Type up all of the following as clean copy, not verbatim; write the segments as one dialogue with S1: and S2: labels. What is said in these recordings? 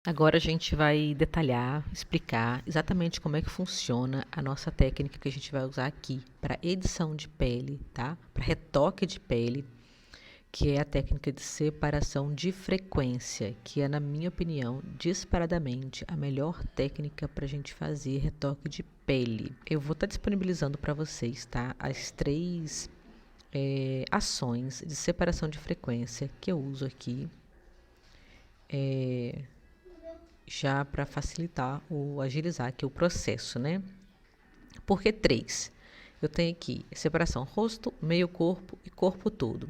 S1: Agora a gente vai detalhar, explicar exatamente como é que funciona a nossa técnica que a gente vai usar aqui para edição de pele, tá? Para retoque de pele, que é a técnica de separação de frequência, que é, na minha opinião, disparadamente a melhor técnica para a gente fazer retoque de pele. Eu vou estar disponibilizando para vocês, tá? As três ações de separação de frequência que eu uso aqui. Já para facilitar ou agilizar aqui o processo, né? Por que três? Eu tenho aqui separação rosto, meio corpo e corpo todo.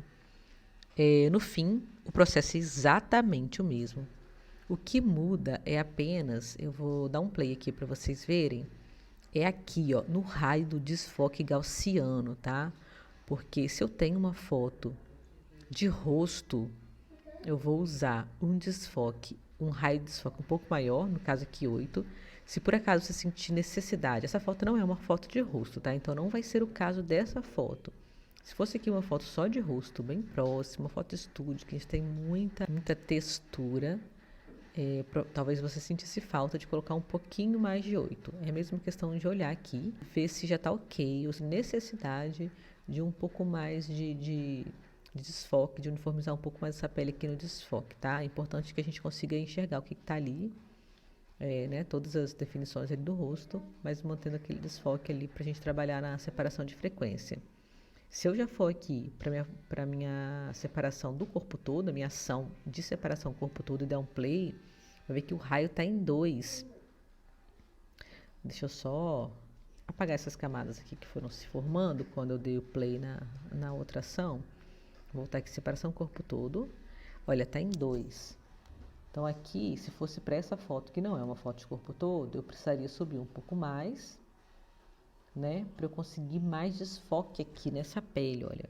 S1: No fim, o processo é exatamente o mesmo. O que muda é apenas, eu vou dar um play aqui para vocês verem, é aqui, ó, no raio do desfoque gaussiano, tá? Porque se eu tenho uma foto de rosto, eu vou usar um raio de desfoque um pouco maior, no caso aqui 8. Se por acaso você sentir necessidade, essa foto não é uma foto de rosto, tá? Então não vai ser o caso dessa foto. Se fosse aqui uma foto só de rosto, bem próxima, uma foto de estúdio, que a gente tem muita textura, talvez você sentisse falta de colocar um pouquinho mais de 8. É a mesma questão de olhar aqui, ver se já tá ok, ou se necessidade de um pouco mais de desfoque, de uniformizar um pouco mais essa pele aqui no desfoque, tá? É importante que a gente consiga enxergar o que tá ali, né? Todas as definições ali do rosto, mas mantendo aquele desfoque ali pra gente trabalhar na separação de frequência. Se eu já for aqui para minha separação do corpo todo, a minha ação de separação do corpo todo e der um play, vai ver que o raio está em 2. Deixa eu só apagar essas camadas aqui que foram se formando quando eu dei o play na outra ação. Vou voltar aqui, separação corpo todo. Olha, está em 2. Então aqui, se fosse para essa foto, que não é uma foto de corpo todo, eu precisaria subir um pouco mais, né? Para eu conseguir mais desfoque aqui nessa pele, olha.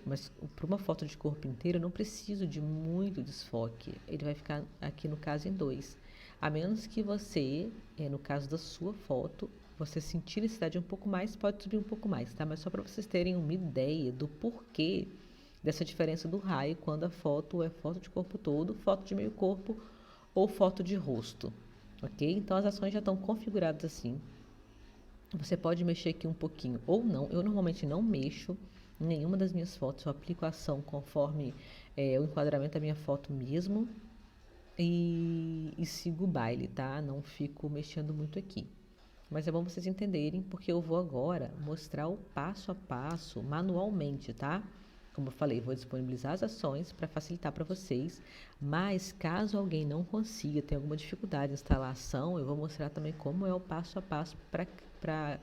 S1: Mas para uma foto de corpo inteiro eu não preciso de muito desfoque. Ele vai ficar aqui no caso em 2. A menos que você, no caso da sua foto, você sentir necessidade um pouco mais, pode subir um pouco mais, tá? Mas só para vocês terem uma ideia do porquê dessa diferença do raio quando a foto é foto de corpo todo, foto de meio corpo ou foto de rosto, ok? Então as ações já estão configuradas assim. Você pode mexer aqui um pouquinho ou não. Eu normalmente não mexo em nenhuma das minhas fotos. Eu aplico a ação conforme o enquadramento da minha foto mesmo e sigo o baile, tá? Não fico mexendo muito aqui. Mas é bom vocês entenderem porque eu vou agora mostrar o passo a passo manualmente, tá? Como eu falei, vou disponibilizar as ações para facilitar para vocês, mas caso alguém não consiga, tenha alguma dificuldade em instalar a ação, eu vou mostrar também como é o passo a passo para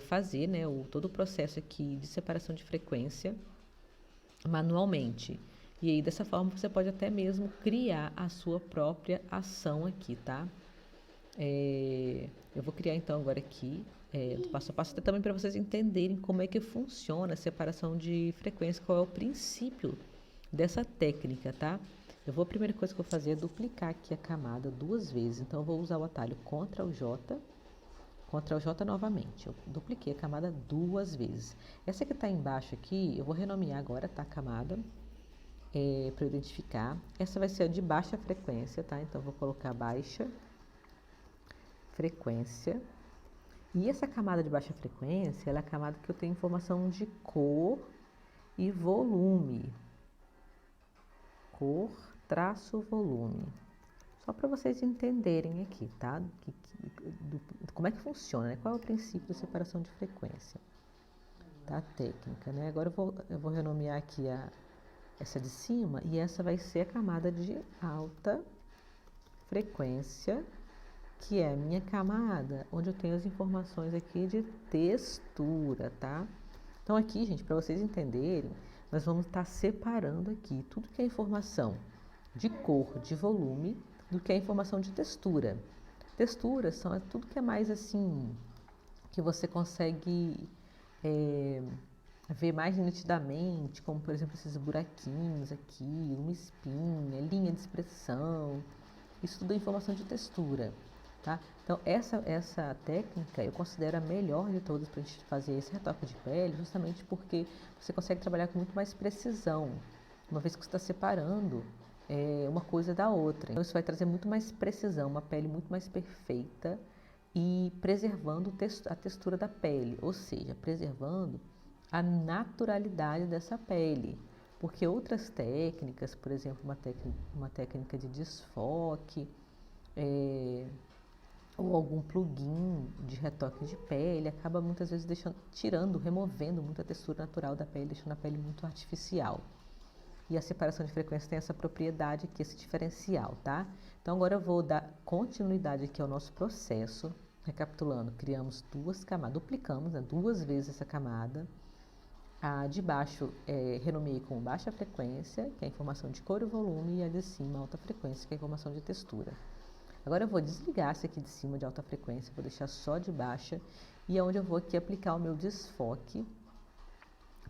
S1: fazer, né, todo o processo aqui de separação de frequência manualmente. E aí, dessa forma, você pode até mesmo criar a sua própria ação aqui, tá? Eu vou criar então agora aqui do passo a passo, até também para vocês entenderem como é que funciona a separação de frequência, qual é o princípio dessa técnica, tá? A primeira coisa que eu vou fazer é duplicar aqui a camada 2 vezes. Então, eu vou usar o atalho Ctrl J novamente. Eu dupliquei a camada 2 vezes. Essa que está embaixo aqui, eu vou renomear agora, tá? A camada, para identificar. Essa vai ser a de baixa frequência, tá? Então, eu vou colocar baixa frequência. E essa camada de baixa frequência, ela é a camada que eu tenho informação de cor e volume. Cor, traço, volume. Só para vocês entenderem aqui, tá? Como é que funciona, né? Qual é o princípio da separação de frequência? Tá? A técnica, né? Agora eu vou renomear aqui essa de cima e essa vai ser a camada de alta frequência, que é a minha camada, onde eu tenho as informações aqui de textura, tá? Então aqui, gente, para vocês entenderem, nós vamos estar separando aqui tudo que é informação de cor, de volume, do que é informação de textura. Texturas são tudo que é mais assim, que você consegue ver mais nitidamente, como por exemplo esses buraquinhos aqui, uma espinha, linha de expressão, isso tudo é informação de textura. Tá? Então, essa técnica eu considero a melhor de todas para a gente fazer esse retoque de pele, justamente porque você consegue trabalhar com muito mais precisão, uma vez que você está separando uma coisa da outra. Então isso vai trazer muito mais precisão, uma pele muito mais perfeita e preservando a textura da pele, ou seja, preservando a naturalidade dessa pele. Porque outras técnicas, por exemplo, uma técnica de desfoque, ou algum plugin de retoque de pele, acaba muitas vezes removendo muito a textura natural da pele, deixando a pele muito artificial. E a separação de frequência tem essa propriedade aqui, esse diferencial, tá? Então agora eu vou dar continuidade aqui ao nosso processo. Recapitulando, criamos duas camadas, duplicamos, né, 2 vezes essa camada. A de baixo renomeei com baixa frequência, que é a informação de cor e volume, e a de cima alta frequência, que é a informação de textura. Agora eu vou desligar essa aqui de cima de alta frequência, vou deixar só de baixa, e é onde eu vou aqui aplicar o meu desfoque,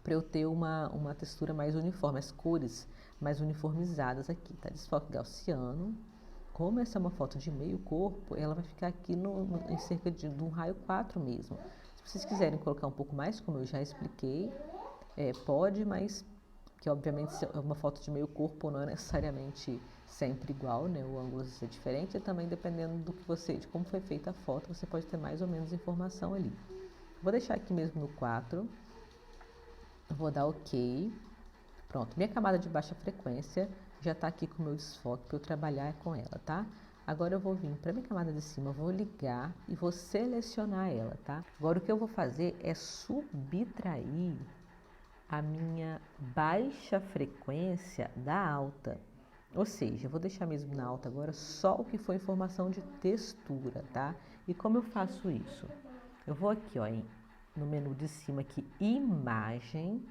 S1: para eu ter uma textura mais uniforme, as cores mais uniformizadas aqui, tá? Desfoque gaussiano. Como essa é uma foto de meio corpo, ela vai ficar aqui em cerca de um raio 4 mesmo. Se vocês quiserem colocar um pouco mais, como eu já expliquei, pode, mas que obviamente se é uma foto de meio corpo não é necessariamente sempre igual, né? O ângulo vai ser diferente e também dependendo de como foi feita a foto, você pode ter mais ou menos informação ali. Vou deixar aqui mesmo no 4. Vou dar OK. Pronto, minha camada de baixa frequência já está aqui com o meu desfoque para eu trabalhar com ela, tá? Agora eu vou vir para minha camada de cima, vou ligar e vou selecionar ela, tá? Agora o que eu vou fazer é subtrair a minha baixa frequência da alta. Ou seja, eu vou deixar mesmo na alta agora só o que foi informação de textura, tá? E como eu faço isso? Eu vou aqui, ó, no menu de cima aqui, imagem,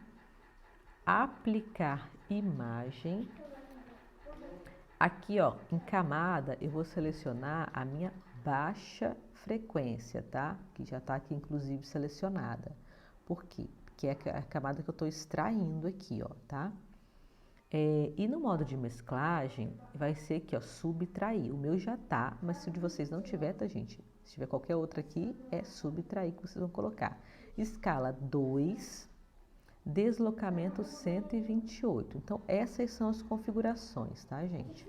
S1: aplicar imagem. Aqui, ó, em camada, eu vou selecionar a minha baixa frequência, tá? Que já tá aqui, inclusive, selecionada. Por quê? Porque é a camada que eu tô extraindo aqui, ó, tá? E no modo de mesclagem, vai ser aqui, ó, subtrair. O meu já tá, mas se o de vocês não tiver, tá, gente? Se tiver qualquer outra aqui, é subtrair que vocês vão colocar. Escala 2, deslocamento 128. Então, essas são as configurações, tá, gente?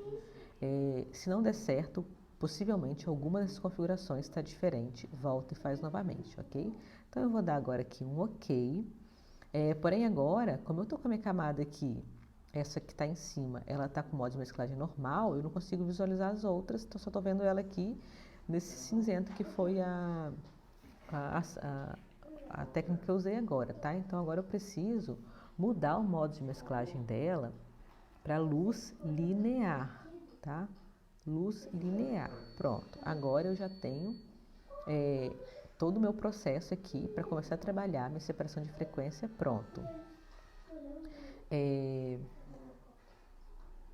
S1: Se não der certo, possivelmente alguma dessas configurações está diferente. Volta e faz novamente, ok? Então, eu vou dar agora aqui um OK. Porém, agora, como eu estou com a minha camada aqui, essa que está em cima, ela está com modo de mesclagem normal, eu não consigo visualizar as outras, então só estou vendo ela aqui nesse cinzento que foi a técnica que eu usei agora, tá? Então agora eu preciso mudar o modo de mesclagem dela para luz linear, tá? Luz linear. Pronto. Agora eu já tenho todo o meu processo aqui para começar a trabalhar minha separação de frequência. Pronto.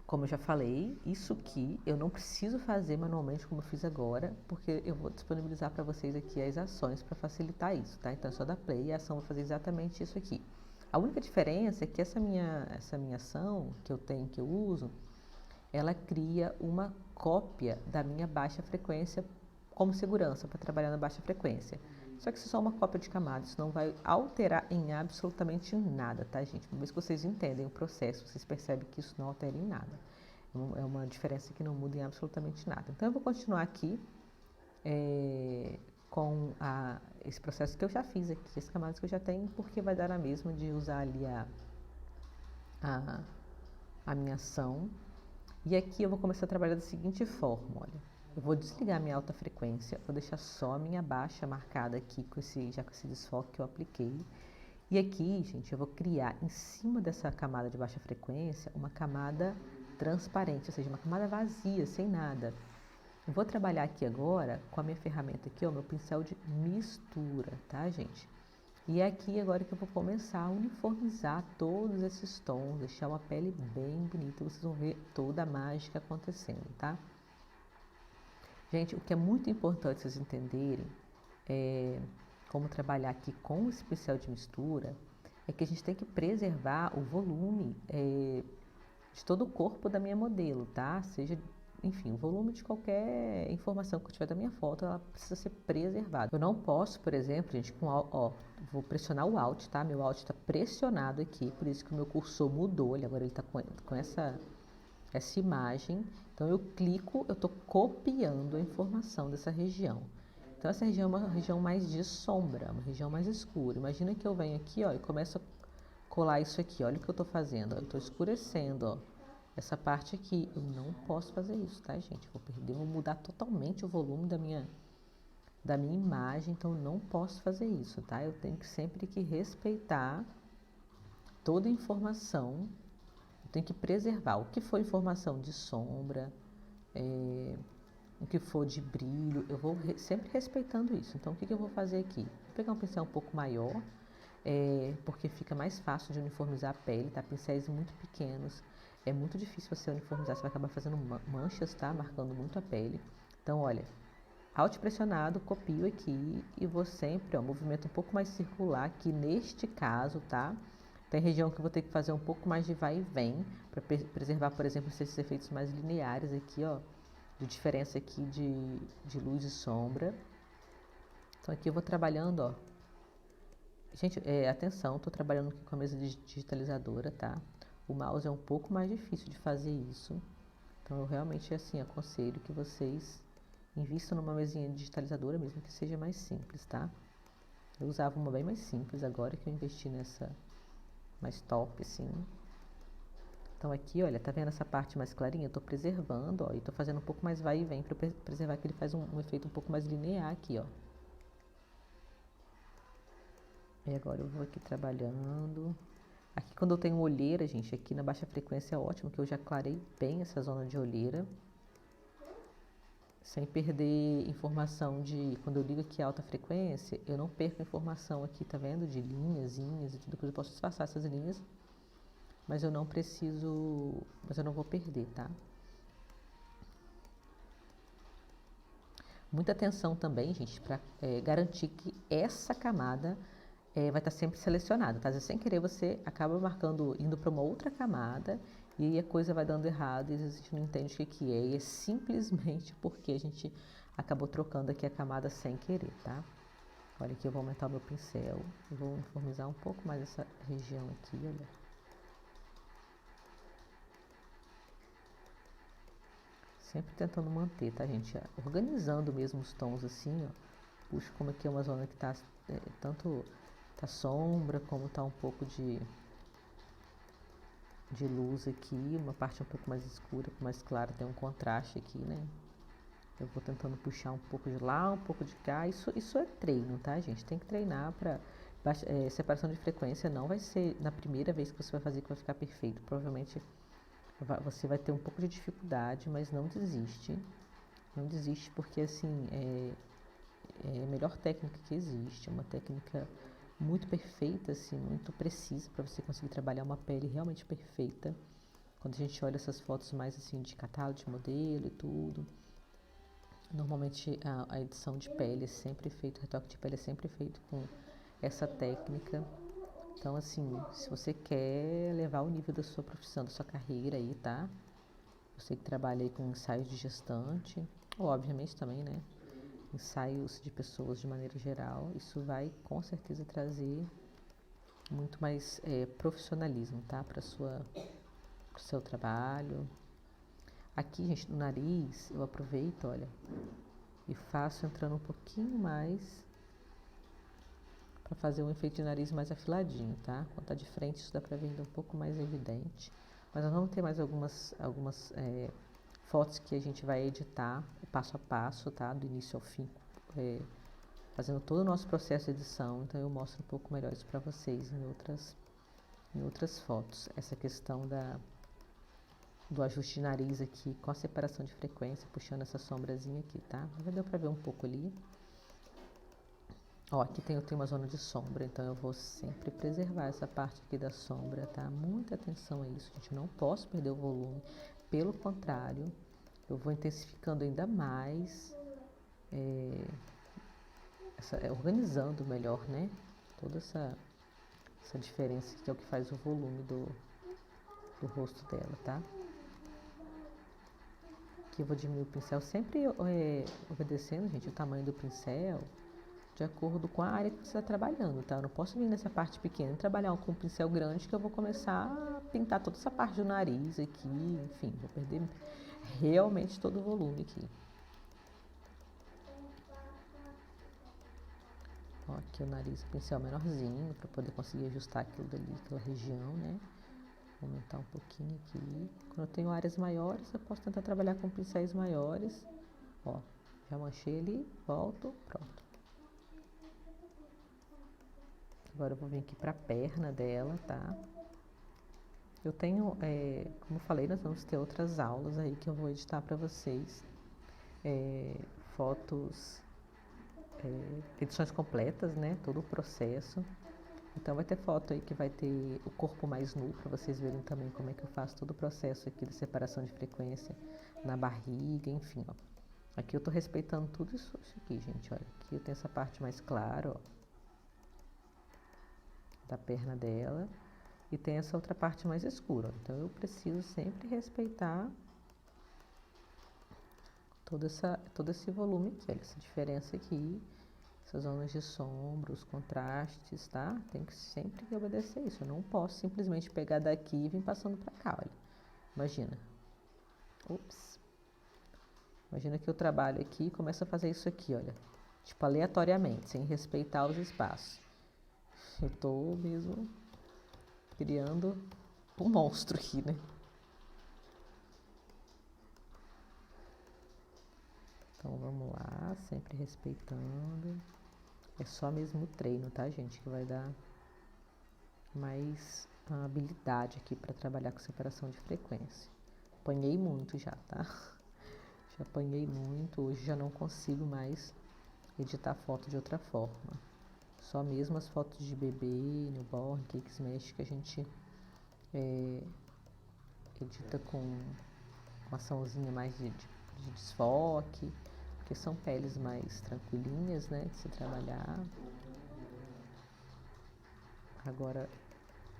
S1: Como eu já falei, isso aqui eu não preciso fazer manualmente como eu fiz agora, porque eu vou disponibilizar para vocês aqui as ações para facilitar isso, tá? Então é só dar play e a ação vai fazer exatamente isso aqui. A única diferença é que essa minha ação que eu uso, ela cria uma cópia da minha baixa frequência como segurança para trabalhar na baixa frequência. Só que isso é só uma cópia de camadas, isso não vai alterar em absolutamente nada, tá, gente? Uma vez que vocês entendem o processo, vocês percebem que isso não altera em nada. É uma diferença que não muda em absolutamente nada. Então, eu vou continuar aqui com esse processo que eu já fiz aqui, as camadas que eu já tenho, porque vai dar na mesma de usar ali a minha ação. E aqui eu vou começar a trabalhar da seguinte forma, olha. Eu vou desligar minha alta frequência, vou deixar só a minha baixa marcada aqui já com esse desfoque que eu apliquei. E aqui, gente, eu vou criar em cima dessa camada de baixa frequência uma camada transparente, ou seja, uma camada vazia, sem nada. Eu vou trabalhar aqui agora com a minha ferramenta aqui, ó, meu pincel de mistura, tá, gente? E é aqui agora que eu vou começar a uniformizar todos esses tons, deixar uma pele bem bonita, vocês vão ver toda a mágica acontecendo, tá? Gente, o que é muito importante vocês entenderem como trabalhar aqui com esse pincel de mistura é que a gente tem que preservar o volume de todo o corpo da minha modelo, tá? Seja, enfim, o volume de qualquer informação que eu tiver da minha foto, ela precisa ser preservada. Eu não posso, por exemplo, gente, vou pressionar o Alt, tá? Meu Alt está pressionado aqui, por isso que o meu cursor mudou, agora ele está com essa imagem. Então eu clico, eu estou copiando a informação dessa região. Então essa região é uma região mais de sombra, uma região mais escura. Imagina que eu venho aqui, ó, e começo a colar isso aqui. Olha o que eu estou fazendo, ó. Eu estou escurecendo, ó, essa parte aqui. Eu não posso fazer isso, tá, gente? Vou perder, vou mudar totalmente o volume da minha imagem, então eu não posso fazer isso, tá? Eu tenho que sempre que respeitar toda informação. Eu tenho que preservar o que for informação de sombra, o que for de brilho, eu vou sempre respeitando isso. Então, o que eu vou fazer aqui? Vou pegar um pincel um pouco maior, porque fica mais fácil de uniformizar a pele, tá? Pincéis muito pequenos, é muito difícil você uniformizar, você vai acabar fazendo manchas, tá? Marcando muito a pele. Então, olha, alt pressionado, copio aqui e vou sempre, ó, movimento um pouco mais circular, que neste caso, tá? Tem região que eu vou ter que fazer um pouco mais de vai e vem, para preservar, por exemplo, esses efeitos mais lineares aqui, ó, de diferença aqui de luz e sombra. Então aqui eu vou trabalhando, ó. Gente, atenção, estou trabalhando aqui com a mesa digitalizadora, tá? O mouse é um pouco mais difícil de fazer isso. Então eu realmente, assim, aconselho que vocês invistam numa mesinha digitalizadora, mesmo que seja mais simples, tá? Eu usava uma bem mais simples, agora que eu investi nessa mais top, assim. Então aqui, olha, tá vendo essa parte mais clarinha? Eu tô preservando, ó, e tô fazendo um pouco mais vai e vem para preservar que ele faz um efeito um pouco mais linear aqui, ó. E agora eu vou aqui trabalhando. Aqui quando eu tenho olheira, gente, aqui na baixa frequência é ótimo, que eu já clarei bem essa zona de olheira. Sem perder informação de... Quando eu ligo aqui a alta frequência, eu não perco informação aqui, tá vendo? De linhazinhas e tudo, depois eu posso disfarçar essas linhas. Mas eu não preciso... Mas eu não vou perder, tá? Muita atenção também, gente, para garantir que essa camada vai estar sempre selecionada, tá? Às vezes, sem querer, você acaba marcando, indo para uma outra camada e a coisa vai dando errado e a gente não entende o que é. E é simplesmente porque a gente acabou trocando aqui a camada sem querer, tá? Olha aqui, eu vou aumentar o meu pincel, eu vou uniformizar um pouco mais essa região aqui, olha. Sempre tentando manter, tá, gente? Organizando mesmo os tons assim, ó. Puxo como aqui é uma zona que tá tanto tá sombra, como tá um pouco de luz aqui, uma parte um pouco mais escura, mais clara, tem um contraste aqui, né? Eu vou tentando puxar um pouco de lá, um pouco de cá. Isso é treino, tá, gente? Tem que treinar para separação de frequência. Não vai ser na primeira vez que você vai fazer que vai ficar perfeito. Provavelmente você vai ter um pouco de dificuldade, mas não desiste. Não desiste porque, assim, é a melhor técnica que existe. É uma técnica muito perfeita, assim, muito precisa para você conseguir trabalhar uma pele realmente perfeita. Quando a gente olha essas fotos mais, assim, de catálogo, de modelo e tudo... Normalmente a edição de pele é sempre feito, o retoque de pele é sempre feito com essa técnica. Então, assim, se você quer levar o nível da sua profissão, da sua carreira aí, tá? Você que trabalha aí com ensaios de gestante, ou obviamente também, né? Ensaios de pessoas de maneira geral, isso vai com certeza trazer muito mais profissionalismo, tá? Para o seu trabalho. Aqui, gente, no nariz, eu aproveito, olha, e faço entrando um pouquinho mais para fazer um efeito de nariz mais afiladinho, tá? Quando tá de frente, isso dá para ver ainda um pouco mais evidente. Mas nós vamos ter mais algumas fotos que a gente vai editar passo a passo, tá? Do início ao fim, fazendo todo o nosso processo de edição. Então eu mostro um pouco melhor isso para vocês em outras fotos. Essa questão do ajuste de nariz aqui com a separação de frequência, puxando essa sombrazinha aqui, tá? Já deu pra ver um pouco ali. Ó, aqui tem uma zona de sombra, então eu vou sempre preservar essa parte aqui da sombra, tá? Muita atenção a isso, gente, eu não posso perder o volume. Pelo contrário, eu vou intensificando ainda mais, organizando melhor, né? Toda essa diferença que é o que faz o volume do rosto dela, tá? Aqui eu vou diminuir o pincel, sempre obedecendo, gente, o tamanho do pincel. de acordo com a área que você está trabalhando, tá? Eu não posso vir nessa parte pequena e trabalhar com um pincel grande que eu vou começar a pintar toda essa parte do nariz aqui, enfim, vou perder realmente todo o volume aqui. Ó, aqui o nariz, o pincel menorzinho, para poder conseguir ajustar aquilo dali, aquela região, né? Vou aumentar um pouquinho aqui. Quando eu tenho áreas maiores, eu posso tentar trabalhar com pincéis maiores. Ó, já manchei ali, volto, pronto. Agora eu vou vir aqui para a perna dela, tá? Eu tenho, como eu falei, nós vamos ter outras aulas aí que eu vou editar para vocês. Fotos, edições completas, né? Todo o processo. Então vai ter foto aí que vai ter o corpo mais nu, para vocês verem também como é que eu faço todo o processo aqui de separação de frequência na barriga, enfim, ó. Aqui eu tô respeitando tudo isso aqui, gente, olha. Aqui eu tenho essa parte mais clara, ó, da perna dela. E tem essa outra parte mais escura, ó. Então eu preciso sempre respeitar todo esse volume aqui, olha, essa diferença aqui. Essas zonas de sombra, os contrastes, tá? Tem que sempre obedecer isso. Eu não posso simplesmente pegar daqui e vir passando pra cá, olha. Imagina. Ups. Imagina que eu trabalho aqui e começo a fazer isso aqui, olha. Tipo, aleatoriamente, sem respeitar os espaços. Eu tô mesmo criando um monstro aqui, né? Então, vamos lá, sempre respeitando. É só mesmo o treino, tá, gente? Que vai dar mais habilidade aqui para trabalhar com separação de frequência. Apanhei muito já, tá? Já apanhei muito, hoje já não consigo mais editar foto de outra forma. Só mesmo as fotos de bebê, newborn, cake smash que a gente edita com uma açãozinha mais de desfoque, porque são peles mais tranquilinhas, né, de se trabalhar. Agora,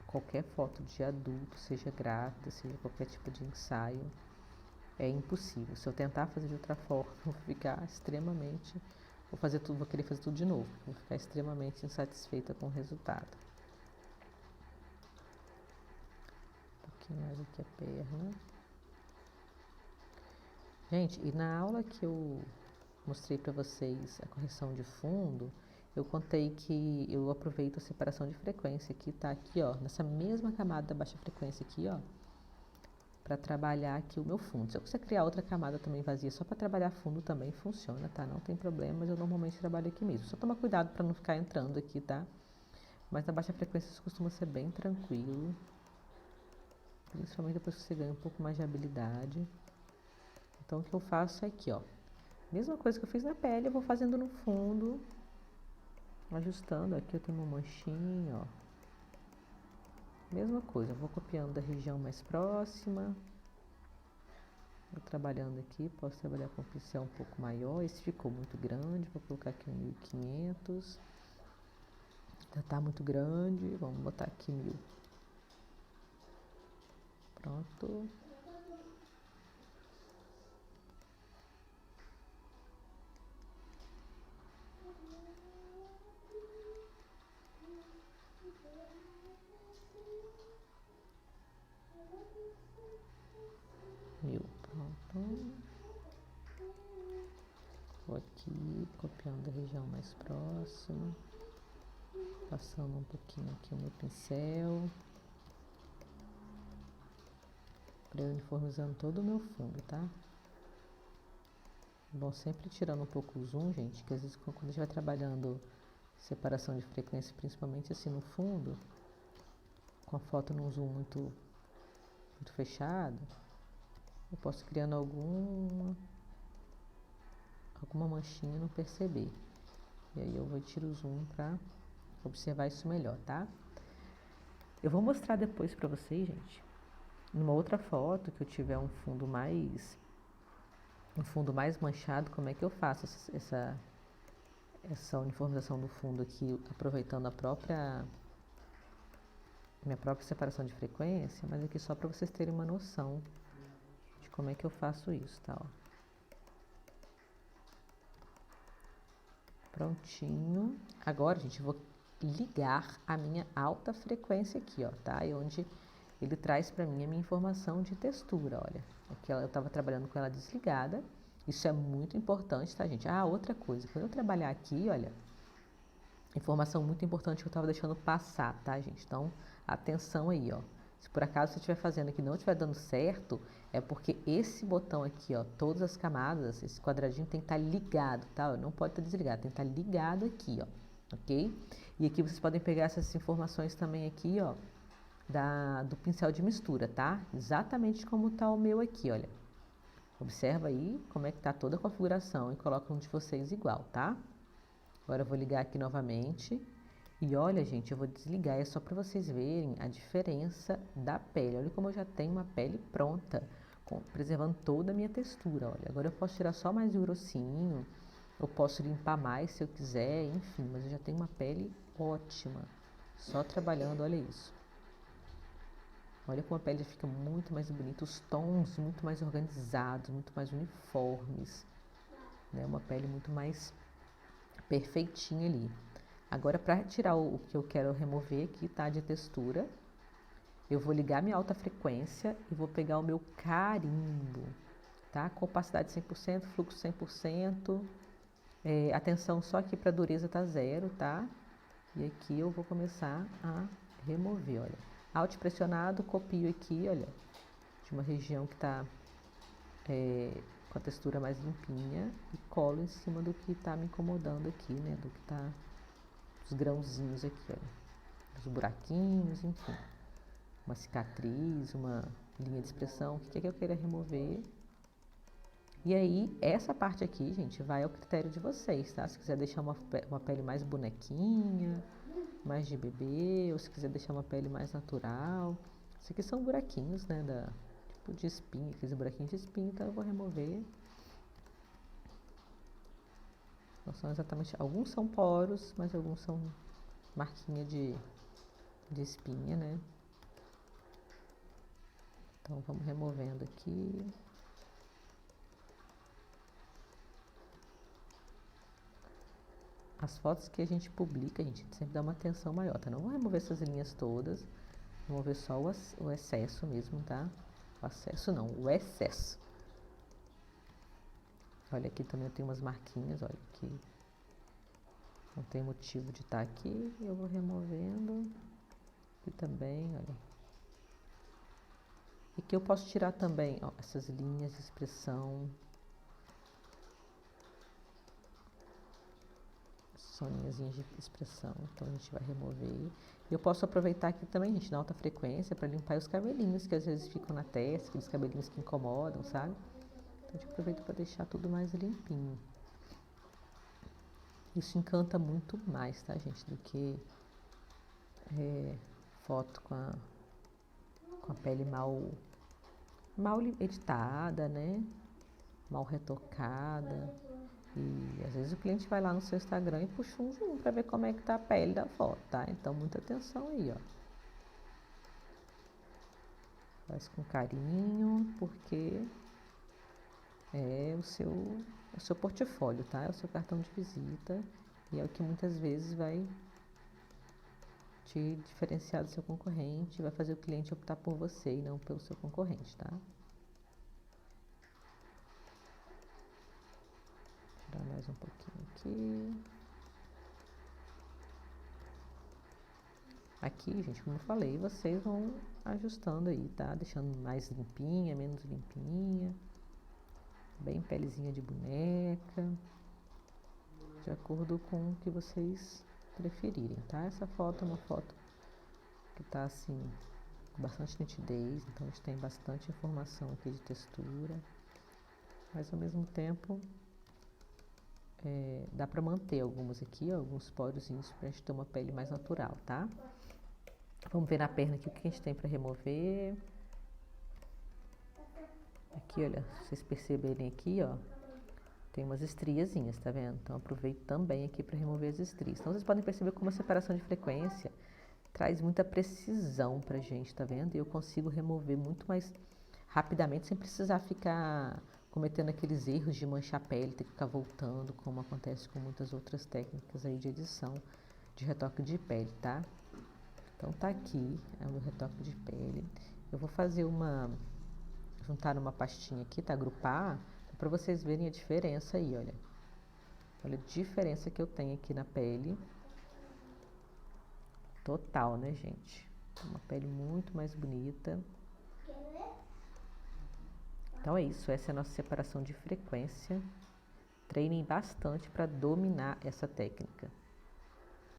S1: qualquer foto de adulto, seja grávida, seja qualquer tipo de ensaio, é impossível. Se eu tentar fazer de outra forma, eu vou ficar extremamente... vou querer fazer tudo de novo. Vou ficar extremamente insatisfeita com o resultado. Um pouquinho mais aqui a perna. Gente, e na aula que eu mostrei para vocês a correção de fundo, eu contei que eu aproveito a separação de frequência que tá aqui, ó, nessa mesma camada da baixa frequência aqui, ó, para trabalhar aqui o meu fundo. Se eu quiser criar outra camada também vazia só para trabalhar fundo também funciona, tá? Não tem problema, mas eu normalmente trabalho aqui mesmo. Só toma cuidado para não ficar entrando aqui, tá? Mas na baixa frequência isso costuma ser bem tranquilo, principalmente depois que você ganha um pouco mais de habilidade. Então o que eu faço é aqui, ó, mesma coisa que eu fiz na pele, eu vou fazendo no fundo, ajustando. Aqui eu tenho uma manchinha, ó. Mesma coisa, eu vou copiando da região mais próxima. Vou trabalhando aqui, posso trabalhar com um pincel um pouco maior. Esse ficou muito grande, vou colocar aqui um 1500. Já tá muito grande, vamos botar aqui 1000. Pronto. Pronto. Vou aqui, copiando a região mais próxima. Passando um pouquinho aqui o meu pincel. Pré-uniformizando todo o meu fundo, tá? Bom, sempre tirando um pouco o zoom, gente, que às vezes quando a gente vai trabalhando separação de frequência, principalmente assim no fundo, com a foto num zoom muito fechado, eu posso ir criando alguma manchinha e não perceber. E aí eu vou tirar o zoom para observar isso melhor, tá? Eu vou mostrar depois para vocês, gente, numa outra foto que eu tiver um fundo mais manchado, como é que eu faço essa uniformização do fundo aqui, aproveitando minha própria separação de frequência, mas aqui só para vocês terem uma noção de como é que eu faço isso, tá? Ó. Prontinho. Agora, gente, eu vou ligar a minha alta frequência aqui, ó, tá? E onde ele traz para mim a minha informação de textura, olha. Aqui eu estava trabalhando com ela desligada. Isso é muito importante, tá, gente? Ah, outra coisa, quando eu trabalhar aqui, olha, informação muito importante que eu estava deixando passar, tá, gente? Então, atenção aí, ó. Se por acaso você estiver fazendo aqui e não estiver dando certo, é porque esse botão aqui, ó, todas as camadas, esse quadradinho tem que estar ligado, tá? Não pode estar desligado, tem que estar ligado aqui, ó, ok? E aqui vocês podem pegar essas informações também aqui, ó, do pincel de mistura, tá? Exatamente como tá o meu aqui, olha. Observa aí como é que tá toda a configuração e coloca um de vocês igual, tá? Agora eu vou ligar aqui novamente. E olha, gente, eu vou desligar, é só para vocês verem a diferença da pele. Olha como eu já tenho uma pele pronta, preservando toda a minha textura, olha. Agora eu posso tirar só mais o grossinho, eu posso limpar mais se eu quiser, enfim, mas eu já tenho uma pele ótima. Só trabalhando, olha isso. Olha como a pele já fica muito mais bonita, os tons muito mais organizados, muito mais uniformes, né? Uma pele muito mais perfeitinha ali. Agora, para tirar o que eu quero remover aqui, tá, de textura, eu vou ligar minha alta frequência e vou pegar o meu carimbo, tá? Com opacidade 100%, fluxo 100%, atenção só aqui para a dureza tá 0, tá? E aqui eu vou começar a remover, olha. Alt pressionado, copio aqui, olha, de uma região que tá com a textura mais limpinha e colo em cima do que tá me incomodando aqui, né? Do que tá os grãozinhos aqui, olha, os buraquinhos, enfim, uma cicatriz, uma linha de expressão, o que é que eu queira remover. E aí, essa parte aqui, gente, vai ao critério de vocês, tá? Se quiser deixar uma pele mais bonequinha, mais de bebê, ou se quiser deixar uma pele mais natural. Isso aqui são buraquinhos, né, tipo de espinha, aqueles buraquinhos de espinha, então eu vou remover. Não são exatamente, alguns são poros, mas alguns são marquinha de espinha, né? Então vamos removendo aqui. As fotos que a gente publica, a gente sempre dá uma atenção maior, tá? Não vou remover essas linhas todas, vou remover só o excesso mesmo, tá? O excesso não, o excesso. Olha, aqui também eu tenho umas marquinhas, olha, que não tem motivo de estar aqui. Eu vou removendo. Aqui também, olha. E aqui eu posso tirar também, ó, essas linhas de expressão. São linhazinhas de expressão, então a gente vai remover. E eu posso aproveitar aqui também, gente, na alta frequência, para limpar os cabelinhos que às vezes ficam na testa, aqueles cabelinhos que incomodam, sabe? Então a gente aproveita para deixar tudo mais limpinho. Isso encanta muito mais, tá, gente, do que foto com a pele mal editada, né? Mal retocada. E às vezes o cliente vai lá no seu Instagram e puxa um zoom para ver como é que tá a pele da foto, tá? Então muita atenção aí, ó. Faz com carinho, porque é o seu portfólio, tá? É o seu cartão de visita e é o que muitas vezes vai te diferenciar do seu concorrente, vai fazer o cliente optar por você e não pelo seu concorrente, tá? Vou dar mais um pouquinho aqui. Aqui, gente, como eu falei, vocês vão ajustando aí, tá? Deixando mais limpinha, menos limpinha. Bem pelezinha de boneca. De acordo com o que vocês preferirem, tá? Essa foto é uma foto que tá assim, com bastante nitidez, então a gente tem bastante informação aqui de textura. Mas ao mesmo tempo, dá pra manter algumas aqui, ó, alguns porozinhos pra gente ter uma pele mais natural, tá? Vamos ver na perna aqui o que a gente tem para remover. Aqui, olha, se vocês perceberem aqui, ó, tem umas estriazinhas, tá vendo? Então aproveito também aqui para remover as estrias. Então vocês podem perceber como a separação de frequência traz muita precisão pra gente, tá vendo? E eu consigo remover muito mais rapidamente sem precisar ficar cometendo aqueles erros de manchar a pele, ter que ficar voltando, como acontece com muitas outras técnicas aí de edição, de retoque de pele, tá? Então tá aqui, é o meu retoque de pele. Eu vou fazer juntar uma pastinha aqui, tá? Agrupar, para vocês verem a diferença aí, olha. Olha a diferença que eu tenho aqui na pele. Total, né, gente? Uma pele muito mais bonita. Então é isso, essa é a nossa separação de frequência. Treinem bastante para dominar essa técnica.